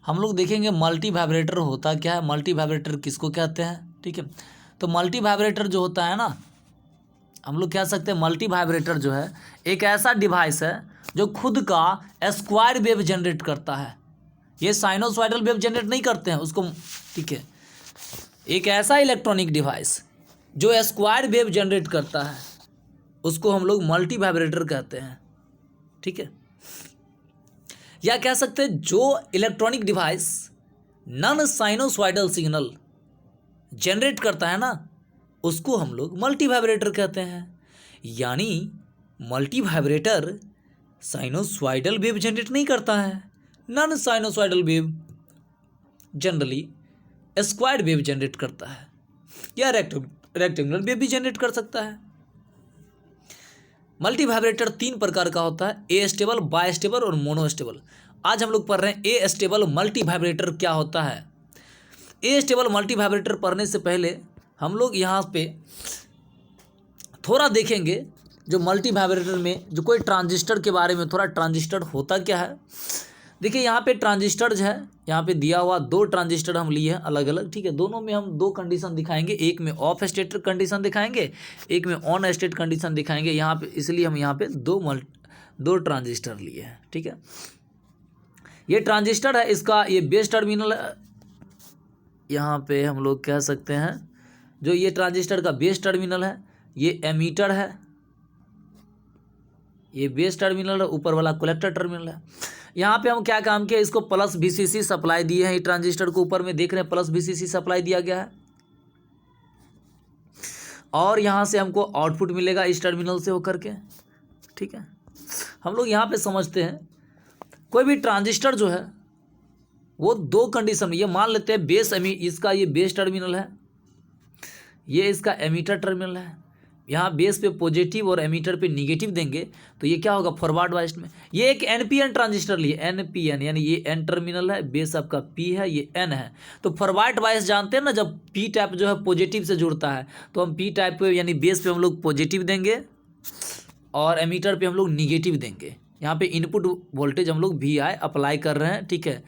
हम लोग देखेंगे मल्टी वाइब्रेटर होता क्या है, मल्टी वाइब्रेटर किसको कहते हैं। ठीक है, तो मल्टी वाइब्रेटर जो होता है ना, हम लोग कह सकते हैं मल्टी वाइब्रेटर जो है एक ऐसा डिवाइस है जो खुद का स्क्वायर वेव जनरेट करता है। ये साइनोसॉइडल वेव जनरेट नहीं करते हैं उसको। ठीक है, एक ऐसा इलेक्ट्रॉनिक डिवाइस जो स्क्वायर वेव जनरेट करता है उसको हम लोग मल्टी वाइब्रेटर कहते हैं। ठीक है, या कह सकते हैं जो electronic device non sinusoidal signal generate करता है ना उसको हम लोग मल्टी वाइब्रेटर कहते हैं। यानी multi vibrator sinusoidal wave generate नहीं करता है, non sinusoidal wave generally square wave generate करता है, या रेक्टेंगुलर वेव भी जनरेट कर सकता है। मल्टी वाइब्रेटर 3 प्रकार का होता है, ए स्टेबल, बाय स्टेबल और मोनो स्टेबल। आज हम लोग पढ़ रहे हैं ए स्टेबल मल्टी वाइब्रेटर क्या होता है। ए स्टेबल मल्टी वाइब्रेटर पढ़ने से पहले हम लोग यहाँ पे थोड़ा देखेंगे जो मल्टी वाइब्रेटर में जो कोई ट्रांजिस्टर के बारे में, थोड़ा ट्रांजिस्टर होता क्या है। देखिए यहाँ पे ट्रांजिस्टर जो है, यहाँ पे दिया हुआ 2 ट्रांजिस्टर हम लिए हैं अलग अलग। ठीक है, दोनों में हम 2 कंडीशन दिखाएंगे, एक में ऑफ स्टेट कंडीशन दिखाएंगे, एक में ऑन स्टेट कंडीशन दिखाएंगे। यहाँ पे इसलिए हम यहाँ पे 2 ट्रांजिस्टर लिए हैं। ठीक है, ये ट्रांजिस्टर है, इसका ये बेस टर्मिनल है। यहाँ पे हम लोग कह सकते हैं जो ये ट्रांजिस्टर का बेस टर्मिनल है, ये एमीटर है, ये बेस टर्मिनल है, ऊपर वाला कलेक्टर टर्मिनल है। यहाँ पे हम क्या काम किया, इसको प्लस VCC सप्लाई दिए हैं। ये ट्रांजिस्टर को ऊपर में देख रहे हैं प्लस VCC सप्लाई दिया गया है, और यहाँ से हमको आउटपुट मिलेगा इस टर्मिनल से होकर के। ठीक है, हम लोग यहाँ पे समझते हैं कोई भी ट्रांजिस्टर जो है वो 2 कंडीशन, ये मान लेते हैं बेस इसका ये बेस टर्मिनल है, ये इसका एमीटर टर्मिनल है। यहाँ बेस पे पॉजिटिव और एमीटर पे निगेटिव देंगे तो ये क्या होगा, फॉरवर्ड बायस्ड में। ये एक NPN ट्रांजिस्टर लिए, NPN यानी ये N टर्मिनल है, बेस आपका P है, ये N है। तो फॉरवर्ड बायस जानते हैं ना, जब P टाइप जो है पॉजिटिव से जुड़ता है तो हम P टाइप पे यानी बेस पे हम लोग पॉजिटिव देंगे और एमीटर पे हम लोग निगेटिव देंगे। यहाँ पे इनपुट वोल्टेज हम लोग VI अप्लाई कर रहे हैं। ठीक है,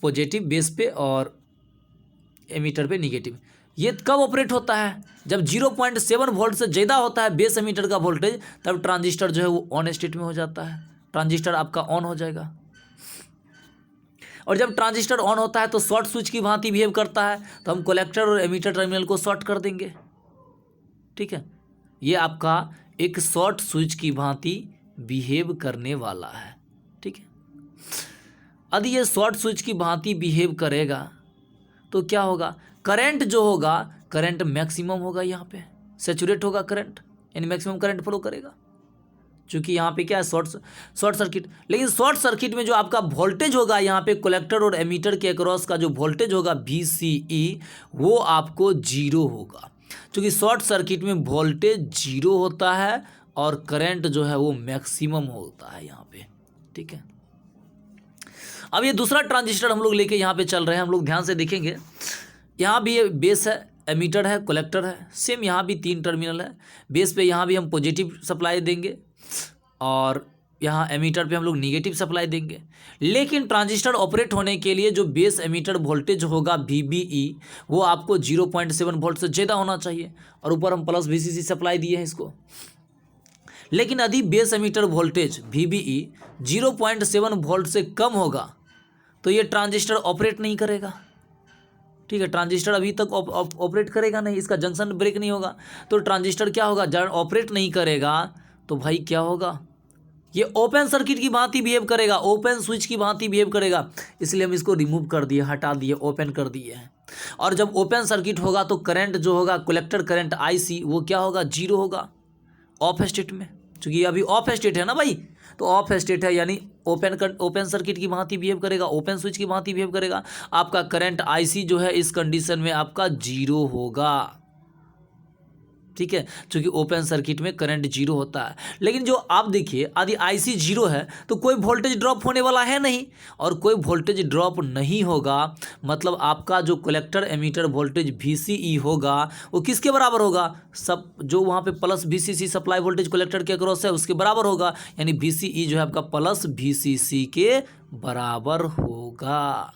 पॉजिटिव बेस पे और एमीटर पे निगेटिव। ये कब ऑपरेट होता है, जब 0.7 वोल्ट से ज़्यादा होता है बेस एमीटर का वोल्टेज, तब ट्रांजिस्टर जो है वो ऑन स्टेट में हो जाता है, ट्रांजिस्टर आपका ऑन हो जाएगा। और जब ट्रांजिस्टर ऑन होता है तो शॉर्ट स्विच की भांति बिहेव करता है, तो हम कलेक्टर और एमीटर टर्मिनल को शॉर्ट कर देंगे। ठीक है, ये आपका एक शॉर्ट स्विच की भांति बिहेव करने वाला है। ठीक है, यदि ये शॉर्ट स्विच की भांति बिहेव करेगा तो क्या होगा, करंट जो होगा, करंट मैक्सिमम होगा, यहाँ पे सैचुरेट होगा करंट, यानी मैक्सिमम करंट फ्लो करेगा। क्योंकि यहाँ पे क्या है, शॉर्ट सर्किट। लेकिन शॉर्ट सर्किट में जो आपका वोल्टेज होगा यहाँ पे कलेक्टर और एमीटर के अक्रॉस का जो वोल्टेज होगा VCE, वो आपको 0 होगा। क्योंकि शॉर्ट सर्किट में वोल्टेज 0 होता है और करंट जो है वो मैक्सिमम होता है यहाँ पे। ठीक है, अब ये दूसरा ट्रांजिस्टर हम लोग लेके यहाँ पे चल रहे हैं, हम लोग ध्यान से देखेंगे। यहाँ भी ये बेस है, एमीटर है, कलेक्टर है, सेम यहाँ भी 3 टर्मिनल है। बेस पे यहाँ भी हम पॉजिटिव सप्लाई देंगे और यहाँ एमीटर पे हम लोग निगेटिव सप्लाई देंगे। लेकिन ट्रांजिस्टर ऑपरेट होने के लिए जो बेस एमीटर वोल्टेज होगा VBE, वो आपको 0.7 वोल्ट से ज़्यादा होना चाहिए, और ऊपर हम प्लस VCC सप्लाई दिए हैं इसको। लेकिन यदि base emitter voltage VBE 0.7 volt से कम होगा तो ये ट्रांजिस्टर ऑपरेट नहीं करेगा। ठीक है, ट्रांजिस्टर अभी तक ऑपरेट करेगा नहीं, इसका जंक्शन ब्रेक नहीं होगा। तो ट्रांजिस्टर क्या होगा, जब ऑपरेट नहीं करेगा तो भाई क्या होगा, ये ओपन सर्किट की भांति बिहेव करेगा, ओपन स्विच की भांति बिहेव करेगा। इसलिए हम इसको रिमूव कर दिए, हटा दिए, ओपन कर दिए हैं। और जब ओपन सर्किट होगा तो करंट जो होगा, कलेक्टर करंट IC, वो क्या होगा, 0 होगा ऑफ स्टेट में। क्योंकि अभी ऑफ स्टेट है ना भाई, तो ऑफ स्टेट है यानी ओपन सर्किट की भांति बिहेव करेगा, ओपन स्विच की भांति बिहेव करेगा। आपका करंट IC जो है इस कंडीशन में आपका 0 होगा। ठीक है, क्योंकि ओपन सर्किट में करंट 0 होता है। लेकिन जो आप देखिए, यदि IC 0 है तो कोई वोल्टेज ड्रॉप होने वाला है नहीं, और कोई वोल्टेज ड्रॉप नहीं होगा, मतलब आपका जो कलेक्टर एमीटर वोल्टेज VCE होगा वो किसके बराबर होगा, सब जो वहाँ पे plus VCC supply voltage collector के अक्रॉस है उसके बराबर होगा। यानी VCE जो है आपका प्लस VCC के बराबर होगा।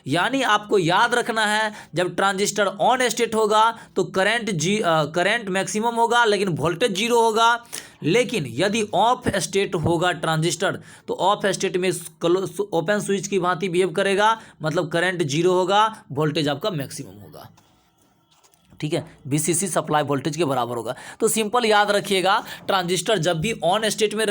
यानी आपको याद रखना है, जब ट्रांजिस्टर ऑन स्टेट होगा तो करंट मैक्सिमम होगा लेकिन वोल्टेज जीरो होगा। लेकिन यदि ऑफ स्टेट होगा ट्रांजिस्टर तो ऑफ स्टेट में ओपन स्विच की भांति बिहेव करेगा, मतलब करंट जीरो होगा, वोल्टेज आपका मैक्सिमम होगा। ठीक है, VCC सप्लाई वोल्टेज के बराबर होगा। तो सिंपल याद रखिएगा, ट्रांजिस्टर जब भी ऑन स्टेट में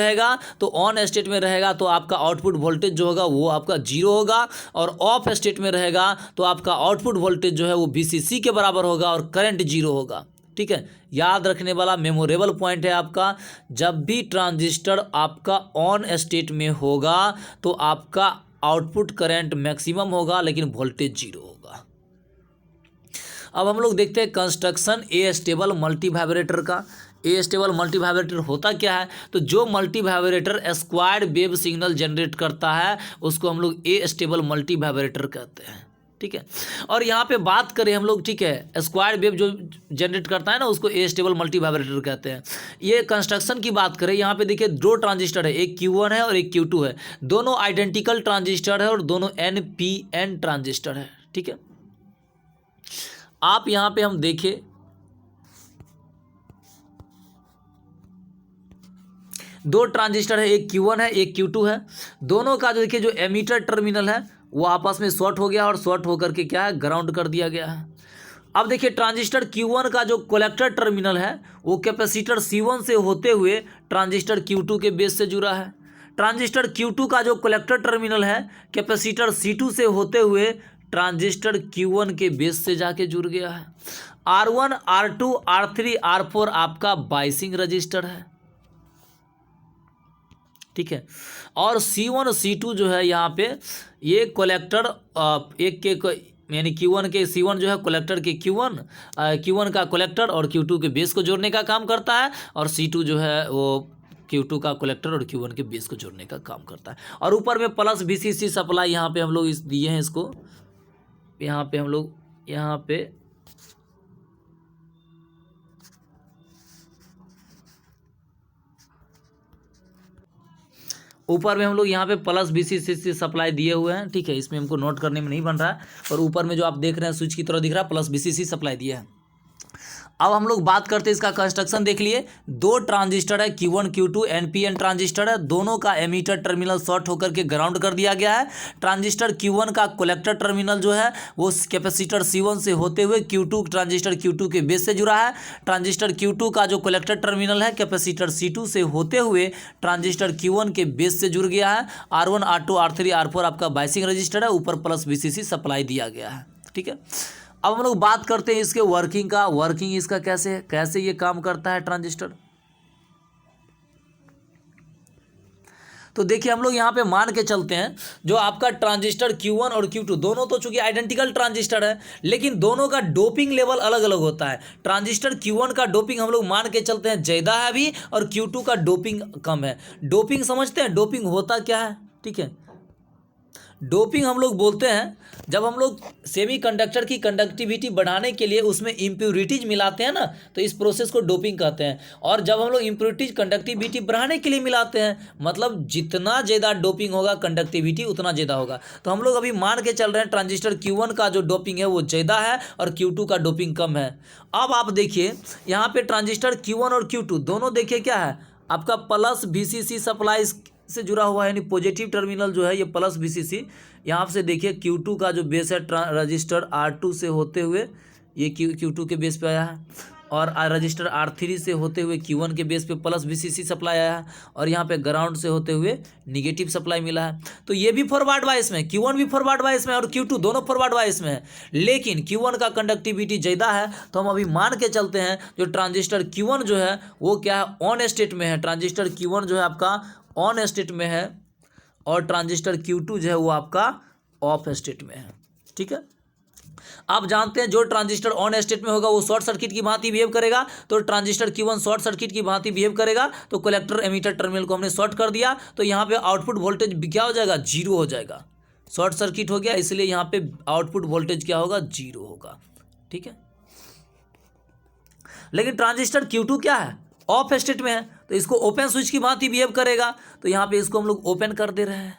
रहेगा तो आपका आउटपुट वोल्टेज जो होगा वो आपका जीरो होगा, और ऑफ स्टेट में रहेगा तो आपका आउटपुट वोल्टेज जो है वो VCC के बराबर होगा और करंट जीरो होगा। ठीक है, याद रखने वाला मेमोरेबल पॉइंट है आपका, जब भी ट्रांजिस्टर आपका ऑन स्टेट में होगा तो आपका आउटपुट करंट मैक्सिमम होगा लेकिन वोल्टेज जीरो होगा। अब हम लोग देखते हैं कंस्ट्रक्शन ए स्टेबल मल्टीवाइब्रेटर का। ए स्टेबल मल्टीवाइब्रेटर होता क्या है, तो जो multivibrator squared wave signal generate करता है उसको हम लोग ए स्टेबल मल्टीवाइब्रेटर कहते हैं। ठीक है, और यहाँ पे बात करें हम लोग, ठीक है, स्क्वायर्ड वेव जो जनरेट करता है ना उसको ए स्टेबल मल्टीवाइब्रेटर कहते हैं। ये कंस्ट्रक्शन की बात करें, यहाँ पे देखिए दो ट्रांजिस्टर है, एक Q1 है और एक Q2 है, दोनों आइडेंटिकल ट्रांजिस्टर है और दोनों NPN ट्रांजिस्टर है। ठीक है, आप यहाँ पे हम देखें, दो ट्रांजिस्टर है, एक Q1 है एक Q2 है, दोनों का जो देखिए जो एमीटर टर्मिनल है वो आपस में शॉर्ट हो गया और शॉर्ट होकर के क्या है, ग्राउंड कर दिया गया है। अब देखिए ट्रांजिस्टर Q1 का जो कलेक्टर टर्मिनल है वो कैपेसिटर C1 से होते हुए ट्रांजिस्टर Q2 के बेस से जुड़ा है। ट्रांजिस्टर Q2 का जो कलेक्टर टर्मिनल है कैपेसिटर C2 से होते हुए ट्रांजिस्टर Q1 के बेस से जाके जुड़ गया है। R1 R2 R3 R4 आपका बाइसिंग रजिस्टर है। ठीक है, और C1 C2 जो है यहाँ पे ये कलेक्टर एक के यानी Q1 के C1 जो है कलेक्टर के Q1 का कलेक्टर और Q2 के बेस को जोड़ने का काम करता है, और C2 जो है वो Q2 का कलेक्टर और Q1 के बेस को जोड़ने का काम करता है। और ऊपर में प्लस VCC सप्लाई यहाँ पे हम लोग दिए हैं इसको, यहाँ पे हम लोग ऊपर में हम लोग यहाँ पे प्लस VCC सप्लाई दिए हुए हैं। ठीक है, इसमें हमको नोट करने में नहीं बन रहा है, और ऊपर में जो आप देख रहे हैं स्विच की तरह दिख रहा है प्लस VCC सप्लाई दिया है। अब हम लोग बात करते हैं इसका कंस्ट्रक्शन, देख लिए दो ट्रांजिस्टर है Q1 Q2 NPN ट्रांजिस्टर है, दोनों का एमीटर टर्मिनल शॉर्ट होकर के ग्राउंड कर दिया गया है। ट्रांजिस्टर Q1 का कलेक्टर टर्मिनल जो है वो कैपेसिटर C1 से होते हुए ट्रांजिस्टर Q2 के बेस से जुड़ा है। ट्रांजिस्टर Q2 का जो कलेक्टर टर्मिनल है कैपेसिटर C2 से होते हुए ट्रांजिस्टर Q1 के बेस से जुड़ गया है। R1 R2 R3 R4 आपका बाइसिंग रजिस्टर है, ऊपर प्लस VCC सप्लाई दिया गया है। ठीक है, अब हम लोग बात करते हैं इसके वर्किंग का। वर्किंग इसका कैसे ये काम करता है ट्रांजिस्टर। तो देखिए हम लोग यहाँ पे मान के चलते हैं, जो आपका ट्रांजिस्टर Q1 और Q2 दोनों तो चूंकि आइडेंटिकल ट्रांजिस्टर है लेकिन दोनों का डोपिंग लेवल अलग अलग होता है। ट्रांजिस्टर Q1 का डोपिंग हम लोग मान के चलते हैं ज़्यादा है अभी, और Q2 का डोपिंग कम है। डोपिंग समझते हैं, डोपिंग होता क्या है। ठीक है, डोपिंग हम लोग बोलते हैं जब हम लोग सेमीकंडक्टर की कंडक्टिविटी बढ़ाने के लिए उसमें इम्प्योरिटीज मिलाते हैं ना, तो इस प्रोसेस को डोपिंग कहते हैं। और जब हम लोग इम्प्योरिटीज कंडक्टिविटी बढ़ाने के लिए मिलाते हैं, मतलब जितना ज़्यादा डोपिंग होगा कंडक्टिविटी उतना ज़्यादा होगा। तो हम लोग अभी मान के चल रहे हैं ट्रांजिस्टर Q1 का जो डोपिंग है वो ज़्यादा है और Q2 का डोपिंग कम है। अब आप देखिए यहाँ पे ट्रांजिस्टर Q1 और Q2 दोनों देखिए क्या है, आपका प्लस VCC सप्लाई से जुड़ा हुआ है, यानी पॉजिटिव टर्मिनल जो है ये प्लस VCC। यहाँ से देखिए Q2 का जो बेस है रजिस्टर R2 से होते हुए ये Q2 के बेस पे आया है, और रजिस्टर R3 से होते हुए Q1 के बेस पे प्लस VCC सप्लाई आया है, और यहाँ पे ग्राउंड से होते हुए निगेटिव सप्लाई मिला है। तो ये भी फॉरवर्ड वाइस में, Q1 भी फॉरवर्ड वाइस में और Q2 दोनों फॉरवर्ड वाइस में है, लेकिन Q1 का कंडक्टिविटी ज़्यादा है। तो हम अभी मान के चलते हैं जो ट्रांजिस्टर Q1 जो है वो क्या है, ऑन स्टेट में है। ट्रांजिस्टर Q1 जो है आपका ऑन स्टेट में है, और ट्रांजिस्टर Q2 जो है वो आपका ऑफ स्टेट में है। ठीक है, आप जानते हैं जो ट्रांजिस्टर ऑन स्टेट में होगा वो शॉर्ट सर्किट की भांति बिहेव करेगा, तो ट्रांजिस्टर Q1 शॉर्ट सर्किट की भांति बिहेव करेगा। तो कलेक्टर एमीटर टर्मिनल को हमने शॉर्ट कर दिया, तो यहाँ पे आउटपुट वोल्टेज क्या हो जाएगा, जीरो हो जाएगा। शॉर्ट सर्किट हो गया इसलिए यहाँ पे आउटपुट वोल्टेज क्या होगा, जीरो होगा। ठीक है, लेकिन ट्रांजिस्टर Q2 क्या है, ऑफ स्टेट में है, तो इसको ओपन स्विच की भांति बिहेव करेगा। तो यहाँ पे इसको हम लोग ओपन कर दे रहे हैं,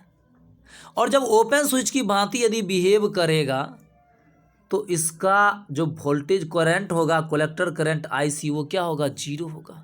और जब ओपन स्विच की भांति यदि बिहेव करेगा तो इसका जो वोल्टेज करंट होगा, कलेक्टर करंट आईसी, वो क्या होगा, जीरो होगा।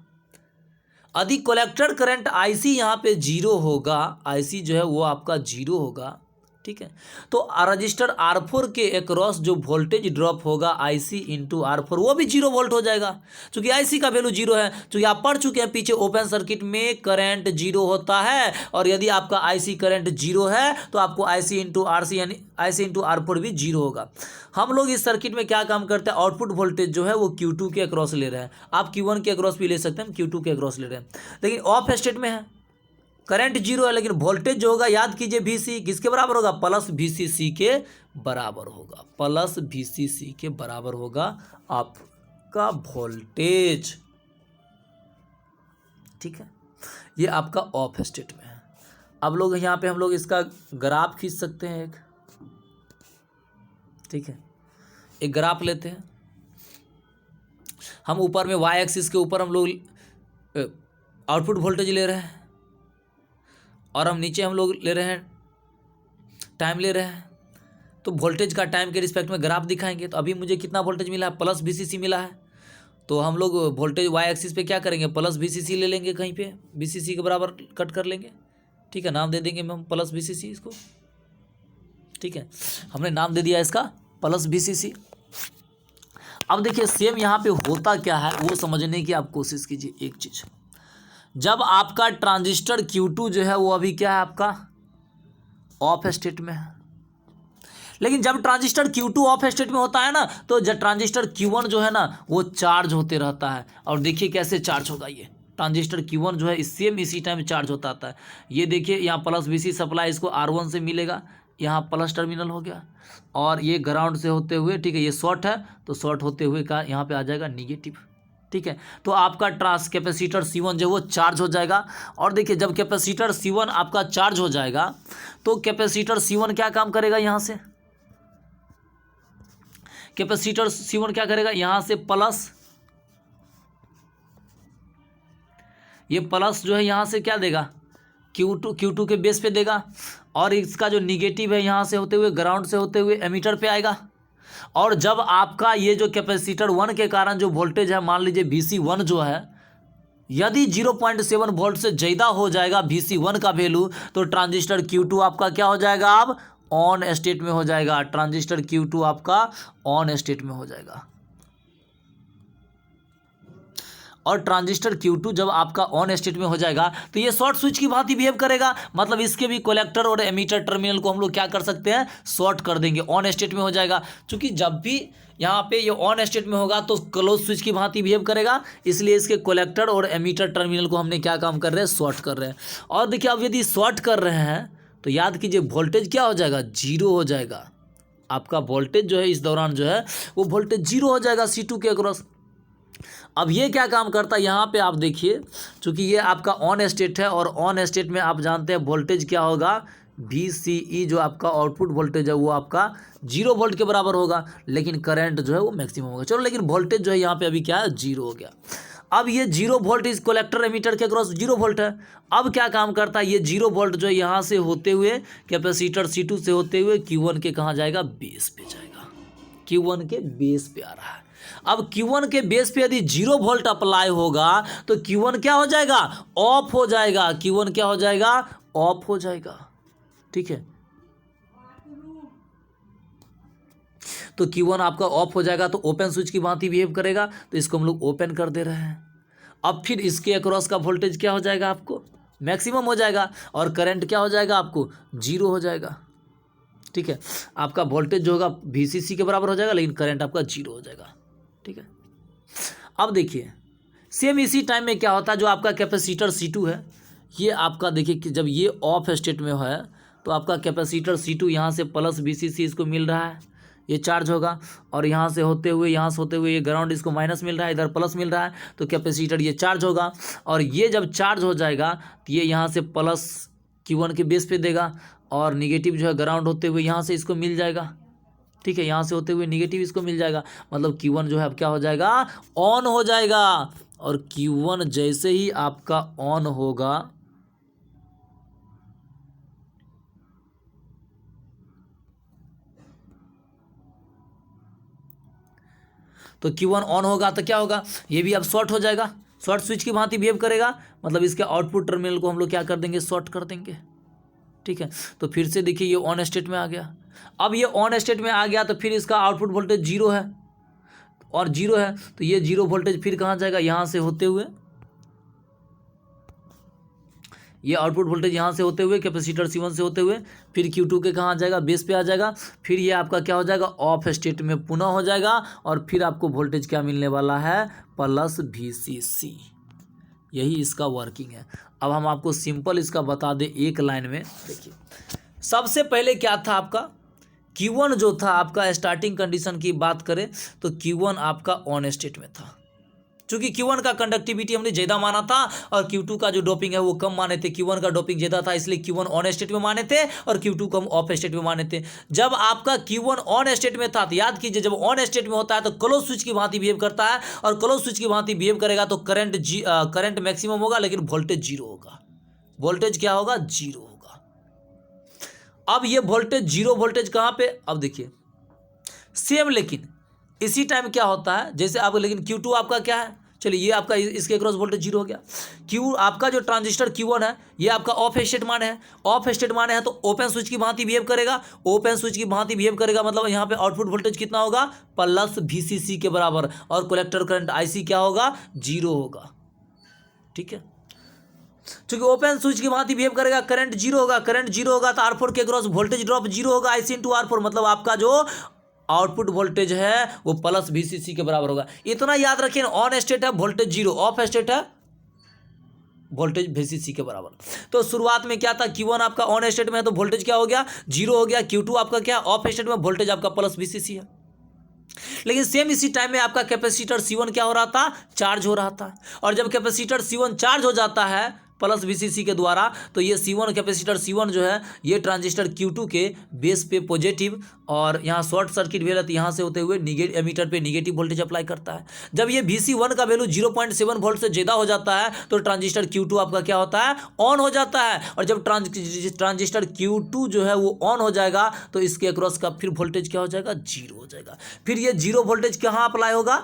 यदि कलेक्टर करंट आईसी यहाँ पे जीरो होगा, आईसी जो है वो आपका जीरो होगा, ठीक है, तो रजिस्टर R4 के अक्रॉस जो वोल्टेज ड्रॉप होगा आईसी इंटू R4 वो भी जीरो वोल्ट हो जाएगा, क्योंकि आईसी का वैल्यू जीरो है। क्योंकि आप पढ़ चुके हैं पीछे ओपन सर्किट में करंट जीरो होता है, और यदि आपका आईसी करंट जीरो है तो आपको आईसी इंटू आरसी यानी आईसी इंटू R4 भी जीरो होगा। हम लोग इस सर्किट में क्या काम करते हैं, आउटपुट वोल्टेज जो है वो Q2 के अक्रॉस ले रहे हैं। आप Q1 के अक्रॉस भी ले सकते हैं, Q2 के अक्रॉस ले रहे हैं, लेकिन ऑफ स्टेट में है, करंट जीरो है, लेकिन वोल्टेज जो होगा याद कीजिए VC किसके बराबर होगा, प्लस VCC के बराबर होगा, प्लस VCC के बराबर होगा आपका वोल्टेज, ठीक है। ये आपका ऑफ स्टेट में है। अब लोग यहाँ पे हम लोग इसका ग्राफ खींच सकते हैं एक, ठीक है, एक ग्राफ लेते हैं हम। ऊपर में y एक्सिस के ऊपर हम लोग आउटपुट वोल्टेज ले रहे हैं, और हम नीचे हम लोग ले रहे हैं टाइम ले रहे हैं। तो वोल्टेज का टाइम के रिस्पेक्ट में ग्राफ दिखाएंगे। तो अभी मुझे कितना वोल्टेज मिला है, प्लस VCC मिला है, तो हम लोग वोल्टेज y एक्सिस पे क्या करेंगे, प्लस VCC ले लेंगे, कहीं पे VCC के बराबर कट कर लेंगे, ठीक है, नाम दे देंगे हम प्लस VCC इसको, ठीक है, हमने नाम दे दिया इसका प्लस VCC। अब देखिए सेम यहाँ पे होता क्या है वो समझने की आप कोशिश कीजिए। एक चीज़, जब आपका ट्रांजिस्टर Q2 जो है वो अभी क्या है, आपका ऑफ स्टेट में है, लेकिन जब ट्रांजिस्टर Q2 ऑफ स्टेट में होता है ना, तो जब ट्रांजिस्टर Q1 जो है ना वो चार्ज होते रहता है। और देखिए कैसे चार्ज होगा, ये ट्रांजिस्टर Q1 जो है सेम इसी टाइम चार्ज होता आता है। ये देखिए यहाँ प्लस VC सप्लाई इसको R1 से मिलेगा, यहाँ प्लस टर्मिनल हो गया, और ये ग्राउंड से होते हुए, ठीक है, ये शॉर्ट है तो शॉर्ट होते हुए का यहाँ पे आ जाएगा निगेटिव, ठीक है। तो आपका कैपेसिटर C1 जो वो चार्ज हो जाएगा। और देखिए जब कैपेसिटर C1 आपका चार्ज हो जाएगा तो कैपेसिटर C1 क्या काम करेगा, यहाँ से कैपेसिटर C1 क्या करेगा, यहाँ से प्लस, ये प्लस जो है यहाँ से क्या देगा, Q2 के बेस पे देगा, और इसका जो निगेटिव है यहाँ से होते हुए ग्राउंड से होते हुए एमीटर पे आएगा। और जब आपका ये जो कैपेसिटर 1 के कारण जो वोल्टेज है, मान लीजिए VC1 जो है, यदि 0.7 वोल्ट से ज़्यादा हो जाएगा VC1 का वैल्यू, तो ट्रांजिस्टर Q2 आपका क्या हो जाएगा, अब ऑन स्टेट में हो जाएगा। ट्रांजिस्टर Q2 आपका ऑन स्टेट में हो जाएगा। और ट्रांजिस्टर Q2 जब आपका ऑन स्टेट में हो जाएगा तो ये शॉर्ट स्विच की भांति बिहेव करेगा, मतलब इसके भी कलेक्टर और एमीटर टर्मिनल को हम लोग क्या कर सकते हैं, शॉर्ट कर देंगे, ऑन स्टेट में हो जाएगा। क्योंकि जब भी यहाँ पे ये ऑन स्टेट में होगा तो क्लोज स्विच की भांति बिहेव करेगा, इसलिए इसके कलेक्टर और एमीटर टर्मिनल को हमने क्या काम कर रहे हैं, शॉर्ट कर रहे हैं। और देखिए अब यदि शॉर्ट कर रहे हैं तो याद कीजिए वोल्टेज क्या हो जाएगा, जीरो हो जाएगा। आपका वोल्टेज जो है इस दौरान जो है वो वोल्टेज जीरो हो जाएगा C2 के अक्रॉस। अब ये क्या काम करता है, यहाँ पे आप देखिए, चूंकि ये आपका ऑन स्टेट है, और ऑन स्टेट में आप जानते हैं वोल्टेज क्या होगा, VCE जो आपका आउटपुट वोल्टेज है वो आपका 0 वोल्ट के बराबर होगा, लेकिन करंट जो है वो मैक्सिमम होगा। चलो, लेकिन वोल्टेज जो है यहाँ पे अभी क्या है, 0 हो गया। अब ये 0 वोल्ट इस कलेक्टर एमीटर के अक्रॉस 0 वोल्ट है। अब क्या काम करता है, ये 0 वोल्ट जो है यहाँ से होते हुए कैपेसिटर C2 से होते हुए Q1 के कहाँ जाएगा, बेस पे जाएगा, Q1 के बेस पे आ रहा है। अब Q1 के बेस पे यदि 0 वोल्ट अप्लाई होगा तो Q1 क्या हो जाएगा, ऑफ हो जाएगा। Q1 क्या हो जाएगा, ऑफ हो जाएगा, ठीक है। तो Q1 आपका ऑफ हो जाएगा तो ओपन स्विच की भांति बिहेव करेगा, तो इसको हम लोग ओपन कर दे रहे हैं। अब फिर इसके अक्रॉस का वोल्टेज क्या हो जाएगा, आपको मैक्सिमम हो जाएगा, और करंट क्या हो जाएगा, आपको 0 हो जाएगा, ठीक है। आपका वोल्टेज जो होगा VCC के बराबर हो जाएगा, लेकिन करंट आपका 0 हो जाएगा, ठीक है। अब देखिए सेम इसी टाइम में क्या होता है, जो आपका कैपेसिटर C2 है, ये आपका देखिए कि जब ये ऑफ स्टेट में है तो आपका कैपेसिटर C2 यहाँ से प्लस VCC इसको मिल रहा है, ये चार्ज होगा, और यहाँ से होते हुए ये ग्राउंड इसको माइनस मिल रहा है, इधर प्लस मिल रहा है, तो कैपेसिटर ये चार्ज होगा। और ये जब चार्ज हो जाएगा तो ये यहाँ से प्लस Q1 के बेस पे देगा, और निगेटिव जो है ग्राउंड होते हुए यहाँ से इसको मिल जाएगा, ठीक है, यहाँ से होते हुए निगेटिव इसको मिल जाएगा, मतलब Q1 जो है अब क्या हो जाएगा, ऑन हो जाएगा। और Q1 जैसे ही आपका ऑन होगा तो Q1 ऑन होगा तो क्या होगा, ये भी अब शॉर्ट हो जाएगा, शॉर्ट स्विच की भांति बिहेव करेगा, मतलब इसके आउटपुट टर्मिनल को हम लोग क्या कर देंगे, शॉर्ट कर देंगे। ठीक है, तो फिर से देखिए ये ऑन स्टेट में आ गया। अब ये ऑन स्टेट में आ गया तो फिर इसका आउटपुट वोल्टेज जीरो है, और जीरो है तो ये जीरो वोल्टेज फिर कहाँ जाएगा, यहाँ से होते हुए, ये आउटपुट वोल्टेज यहाँ से होते हुए कैपेसिटर C1 से होते हुए फिर Q2 के कहाँ आ जाएगा, बेस पे आ जाएगा। फिर ये आपका क्या हो जाएगा, ऑफ स्टेट में पुनः हो जाएगा, और फिर आपको वोल्टेज क्या मिलने वाला है, प्लस VCC। यही इसका वर्किंग है। अब हम आपको सिंपल इसका बता दें एक लाइन में। देखिए सबसे पहले क्या था आपका, Q1 जो था आपका स्टार्टिंग कंडीशन की बात करें तो Q1 आपका ऑन स्टेट में था, चूंकि Q1 का कंडक्टिविटी हमने ज़्यादा माना था और Q2 का जो डोपिंग है वो कम माने थे। Q1 का डोपिंग ज़्यादा था इसलिए Q1 ऑन स्टेट में माने थे और Q2 को हम ऑफ स्टेट में माने थे। जब आपका Q1 ऑन स्टेट में था तो याद कीजिए, जब ऑन स्टेट में होता है तो क्लोज स्विच की भांति बिहेव करता है, और क्लोज स्विच की भांति बिहेव करेगा तो करंट मैक्सिमम होगा लेकिन वोल्टेज जीरो होगा। वोल्टेज क्या होगा, जीरो होगा। अब ये वोल्टेज जीरो वोल्टेज कहाँ पे, अब देखिए सेम, लेकिन इसी टाइम क्या होता है, जैसे आप, लेकिन Q2 आपका क्या है, चलिए ये आपका इसके क्रॉस वोल्टेज जीरो हो गया। आपका जो ट्रांजिस्टर Q1 है ये आपका ऑफ स्टेट माने है, ऑफ स्टेट माने है तो ओपन स्विच की भांति बिहेव करेगा, ओपन स्विच की भांति बिहेव करेगा, मतलब यहाँ पे आउटपुट वोल्टेज कितना होगा, प्लस VCC के बराबर, और कलेक्टर करंट IC क्या होगा, जीरो होगा। ठीक है, क्योंकि ओपन स्विच की भांति बिहेव करेगा, करंट जीरो होगा, करंट जीरो होगा तो R4 के क्रॉस वोल्टेज ड्रॉप जीरो होगा, IC इंटू R4, मतलब आपका जो आउटपुट वोल्टेज है वो प्लस VCC के बराबर होगा। इतना याद रखिए, ऑन स्टेट है वोल्टेज जीरो, ऑफ स्टेट है वोल्टेज VCC के बराबर। तो शुरुआत में क्या था, Q1 आपका ऑन स्टेट में है तो वोल्टेज क्या हो गया, जीरो हो गया। Q2 आपका क्या, ऑफ स्टेट में, वोल्टेज आपका प्लस VCC है। लेकिन सेम इसी टाइम में आपका कैपेसिटर C1 क्या हो रहा था, चार्ज हो रहा था, और जब कैपेसिटर C1 चार्ज हो जाता है प्लस VCC के द्वारा तो ये C1 कैपेसिटर C1 जो है ये ट्रांजिस्टर Q2 के बेस पे पॉजिटिव, और यहाँ शॉर्ट सर्किट भी रहती है, यहाँ से होते हुए एमीटर पे निगेटिव वोल्टेज अप्लाई करता है। जब ये VC1 का वैल्यू 0.7 वोल्ट से ज़्यादा हो जाता है तो ट्रांजिस्टर Q2 आपका क्या होता है, ऑन हो जाता है, और जब ट्रांजिस्टर Q2 जो है वो ऑन हो जाएगा तो इसके अक्रॉस का फिर वोल्टेज क्या हो जाएगा, जीरो हो जाएगा। फिर ये जीरो वोल्टेज कहाँ अप्लाई होगा,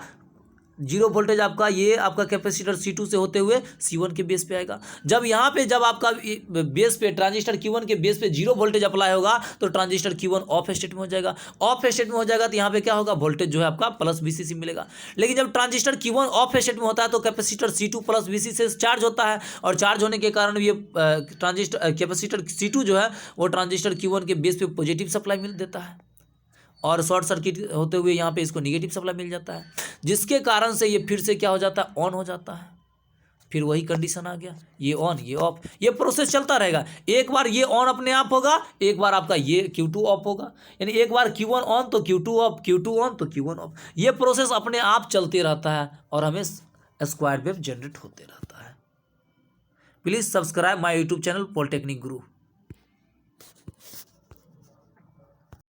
जीरो वोल्टेज आपका ये आपका कैपेसिटर C2 से होते हुए C1 के बेस पे आएगा। जब यहाँ पे जब आपका बेस पे ट्रांजिस्टर Q1 के बेस पे जीरो वोल्टेज अप्लाई होगा तो ट्रांजिस्टर Q1 ऑफ स्टेट में हो जाएगा, ऑफ स्टेट में हो जाएगा तो यहाँ पे क्या होगा, वोल्टेज जो है आपका प्लस VCC मिलेगा। लेकिन जब ट्रांजिस्टर Q1 ऑफ स्टेट में होता है तो कैपेसिटर C2 प्लस VCC से चार्ज होता है, और चार्ज होने के कारण ये कैपेसिटर C2 जो है वो ट्रांजिस्टर Q1 के बेस पे पॉजिटिव सप्लाई मिल देता है, और शॉर्ट सर्किट होते हुए यहाँ पे इसको निगेटिव सप्लाई मिल जाता है, जिसके कारण से ये फिर से क्या हो जाता है, ऑन हो जाता है। फिर वही कंडीशन आ गया, ये ऑन ये ऑफ, ये प्रोसेस चलता रहेगा। एक बार ये ऑन अपने आप होगा, एक बार आपका ये Q2 ऑफ होगा, यानी एक बार Q1 ऑन तो Q2 ऑफ, Q2 ऑन तो Q1 ऑफ। ये प्रोसेस अपने आप चलते रहता है और हमें स्क्वायर वेव जनरेट होते रहता है। Please subscribe my YouTube channel polytechnic Guru.